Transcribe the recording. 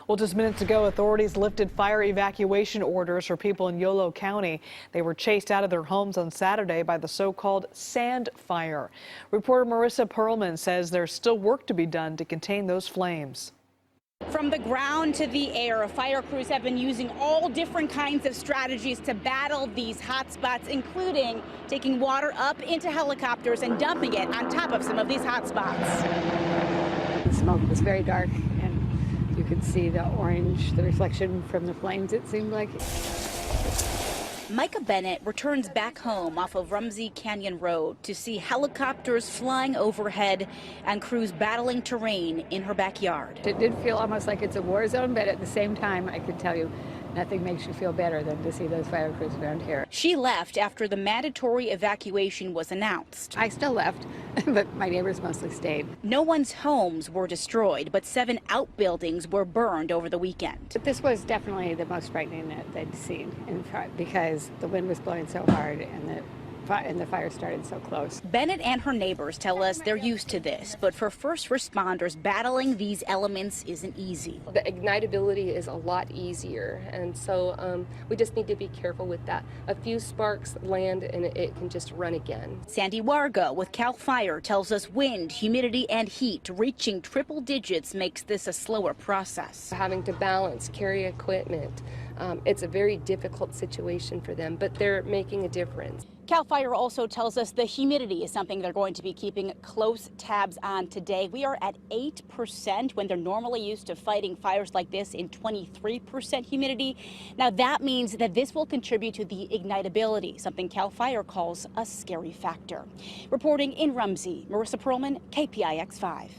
Well, just minutes ago, authorities lifted fire evacuation orders for people in Yolo County. They were chased out of their homes on Saturday by the so-called sand fire. Reporter Marissa Pearlman says there's still work to be done to contain those flames. From the ground to the air, fire crews have been using all different kinds of strategies to battle these hot spots, including taking water up into helicopters and dumping it on top of some of these hot spots. The smoke was very dark, and you could see the orange, the reflection from the flames, it seemed like. Micah Bennett returns back home off of Rumsey Canyon Road to see helicopters flying overhead and crews battling terrain in her backyard. It did feel almost like it's a war zone, but at the same time, I could tell you, nothing makes you feel better than to see those fire crews around here. She left after the mandatory evacuation was announced. I still left, but my neighbors mostly stayed. No one's homes were destroyed, but 7 outbuildings were burned over the weekend. But this was definitely the most frightening that they'd seen, in fact, because the wind was blowing so hard and the fire started so close. Bennett and her neighbors tell us they're used to this, but for first responders, battling these elements isn't easy. The ignitability is a lot easier, and so we just need to be careful with that. A few sparks land and it can just run again. Sandy Wargo with CAL FIRE tells us wind, humidity, and heat reaching triple digits makes this a slower process. Having to balance, carry equipment, it's a very difficult situation for them, but they're making a difference. CAL FIRE also tells us the humidity is something they're going to be keeping close tabs on today. We are at 8% when they're normally used to fighting fires like this in 23% humidity. Now that means that this will contribute to the ignitability, something CAL FIRE calls a scary factor. Reporting in Rumsey, Marissa Pearlman, KPIX 5.